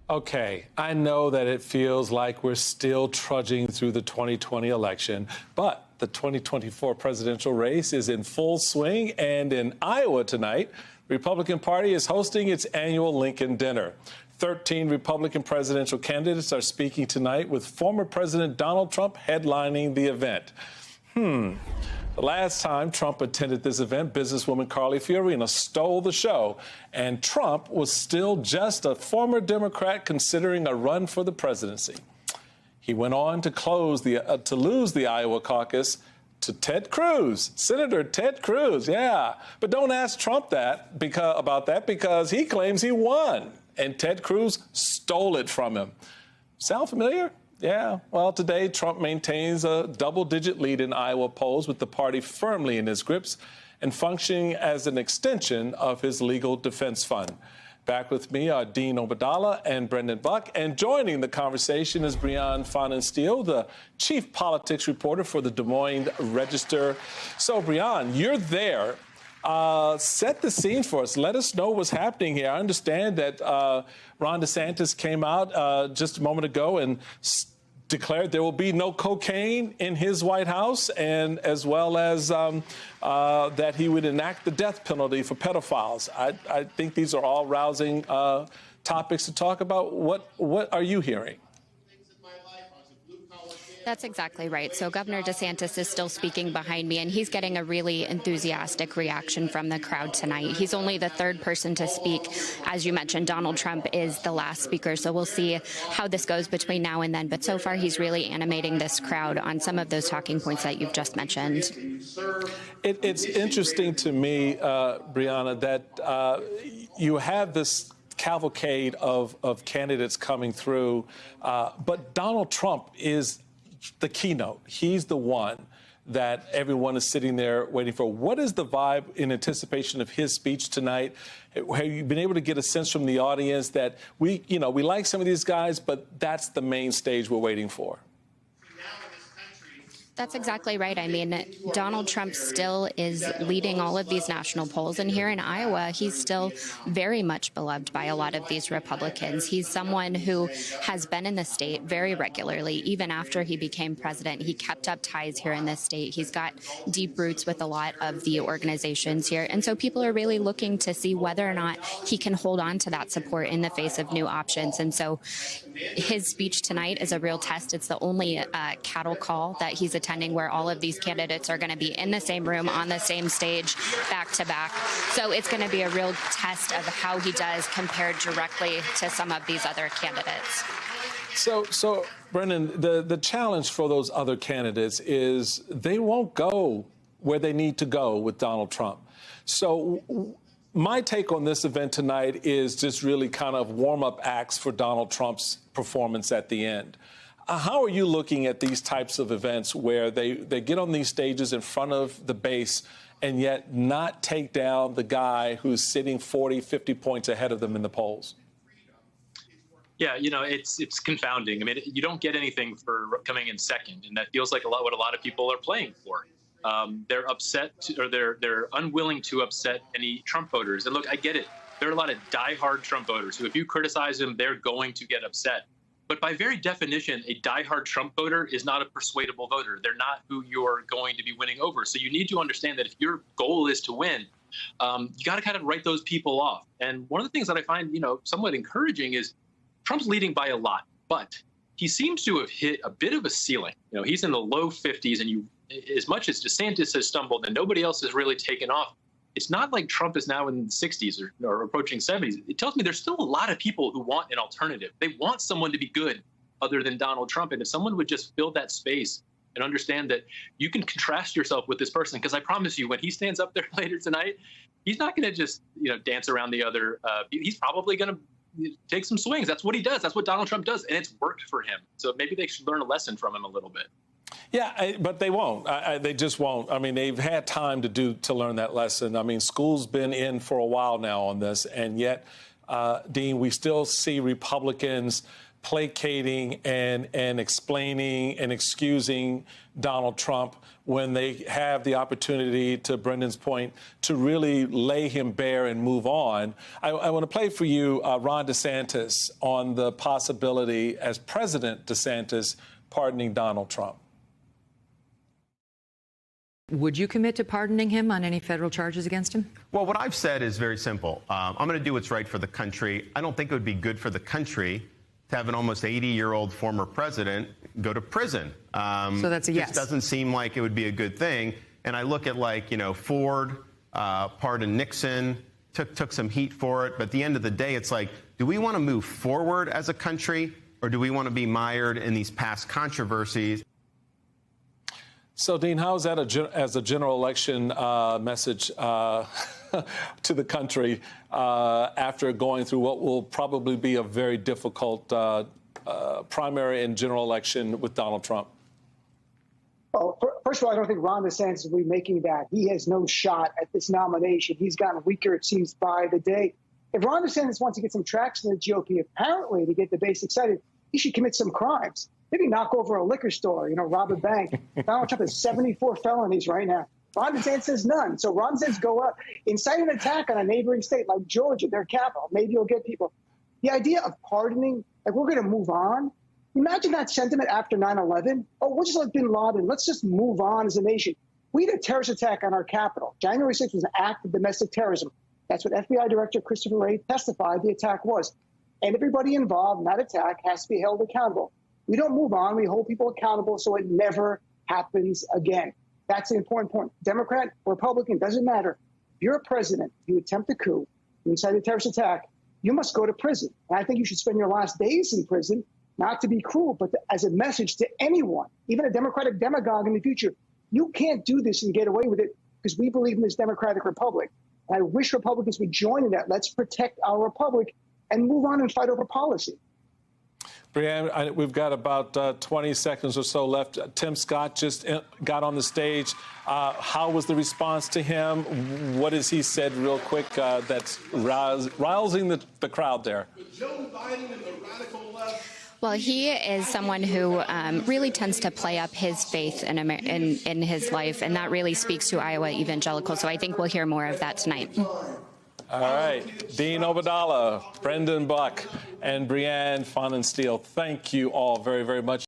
Okay, I know that it feels like we're still trudging through the 2020 election, but the 2024 presidential race is in full swing, and in Iowa tonight, the Republican Party is hosting its annual Lincoln Dinner. 13 Republican presidential candidates are speaking tonight, with former President Donald Trump headlining the event. The last time Trump attended this event, businesswoman Carly Fiorina stole the show, and Trump was still just a former Democrat considering a run for the presidency. He went on to lose the Iowa caucus to Ted Cruz, Senator Ted Cruz, yeah. But don't ask Trump about that because he claims he won, and Ted Cruz stole it from him. Sound familiar? Yeah, well, today Trump maintains a double-digit lead in Iowa polls, with the party firmly in his grips and functioning as an extension of his legal defense fund. Back with me are Dean Obeidallah and Brendan Buck, and joining the conversation is Brianne Pfannenstiel, the chief politics reporter for the Des Moines Register. So, Brianne, you're there. Set the scene for us. Let us know what's happening here. I understand that Ron DeSantis came out just a moment ago and declared there will be no cocaine in his White House, and as well as that he would enact the death penalty for pedophiles. I think these are all rousing topics to talk about. What are you hearing? That's exactly right. So Governor DeSantis is still speaking behind me, and he's getting a really enthusiastic reaction from the crowd tonight. He's only the third person to speak. As you mentioned, Donald Trump is the last speaker, so we'll see how this goes between now and then. But so far, he's really animating this crowd on some of those talking points that you've just mentioned. It's interesting to me, Brianna, that you have this cavalcade of candidates coming through, but Donald Trump is the keynote. He's the one that everyone is sitting there waiting for. What is the vibe in anticipation of his speech tonight? Have you been able to get a sense from the audience that we like some of these guys, but that's the main stage we're waiting for? That's exactly right. I mean, Donald Trump still is leading all of these national polls. And here in Iowa, he's still very much beloved by a lot of these Republicans. He's someone who has been in the state very regularly. Even after he became president, he kept up ties here in this state. He's got deep roots with a lot of the organizations here. And so people are really looking to see whether or not he can hold on to that support in the face of new options. And so his speech tonight is a real test. It's the only cattle call that he's attending, where all of these candidates are going to be in the same room on the same stage back to back. So it's going to be a real test of how he does compared directly to some of these other candidates. So Brendan, the challenge for those other candidates is they won't go where they need to go with Donald Trump. So my take on this event tonight is just really kind of warm-up acts for Donald Trump's performance at the end. How are you looking at these types of events where they get on these stages in front of the base and yet not take down the guy who's sitting 40, 50 points ahead of them in the polls? Yeah, it's confounding. I mean, you don't get anything for coming in second, and that feels like what a lot of people are playing for. They're upset or they're unwilling to upset any Trump voters. And look, I get it. There are a lot of diehard Trump voters who, if you criticize them, they're going to get upset. But by very definition, a diehard Trump voter is not a persuadable voter. They're not who you're going to be winning over. So you need to understand that if your goal is to win, you got to kind of write those people off. And one of the things that I find, somewhat encouraging is Trump's leading by a lot, but he seems to have hit a bit of a ceiling. He's in the low 50s, and as much as DeSantis has stumbled and nobody else has really taken off, it's not like Trump is now in the 60s or approaching 70s. It tells me there's still a lot of people who want an alternative. They want someone to be good other than Donald Trump. And if someone would just fill that space and understand that you can contrast yourself with this person, because I promise you, when he stands up there later tonight, he's not going to just dance around the other. He's probably going to take some swings. That's what he does. That's what Donald Trump does. And it's worked for him. So maybe they should learn a lesson from him a little bit. Yeah, but they won't. They just won't. I mean, they've had time to learn that lesson. I mean, school's been in for a while now on this, and yet, Dean, we still see Republicans placating and explaining and excusing Donald Trump when they have the opportunity, to Brendan's point, to really lay him bare and move on. I want to play for you Ron DeSantis on the possibility, as President DeSantis, pardoning Donald Trump. Would you commit to pardoning him on any federal charges against him? Well, what I've said is very simple. I'm going to do what's right for the country. I don't think it would be good for the country to have an almost 80-year-old former president go to prison. So that's a yes. It doesn't seem like it would be a good thing. And I look at, like, Ford pardoned Nixon, took some heat for it. But at the end of the day, it's like, do we want to move forward as a country, or do we want to be mired in these past controversies? So, Dean, how is that as a general election message to the country after going through what will probably be a very difficult primary and general election with Donald Trump? Well, first of all, I don't think Ron DeSantis will be making that. He has no shot at this nomination. He's gotten weaker, it seems, by the day. If Ron DeSantis wants to get some traction in the GOP, apparently, to get the base excited, he should commit some crimes. Maybe knock over a liquor store, rob a bank. Donald Trump has 74 felonies right now. Ron DeSantis has none. So Ron DeSantis go up, incite an attack on a neighboring state like Georgia, their capital. Maybe you'll get people. The idea of pardoning, like, we're going to move on. Imagine that sentiment after 9/11. Oh, we'll just let bin Laden. Let's just move on as a nation. We had a terrorist attack on our capital. January 6th was an act of domestic terrorism. That's what FBI Director Christopher Wray testified the attack was. And everybody involved in that attack has to be held accountable. We don't move on. We hold people accountable so it never happens again. That's the important point. Democrat, Republican, doesn't matter. If you're a president, you attempt a coup, you incite a terrorist attack, you must go to prison. And I think you should spend your last days in prison, not to be cruel, but as a message to anyone, even a Democratic demagogue in the future. You can't do this and get away with it, because we believe in this democratic republic. And I wish Republicans would join in that. Let's protect our republic and move on and fight over policy. Brianne, we've got about 20 seconds or so left. Tim Scott just got on the stage. How was the response to him? What has he said real quick that's rousing the crowd there? Joe Biden and the radical left. Well, he is someone who really tends to play up his faith in his life, and that really speaks to Iowa evangelicals. So I think we'll hear more of that tonight. All right. Dean Obeidallah, Brendan Buck, and Brianne Pfannenstiel, thank you all very, very much.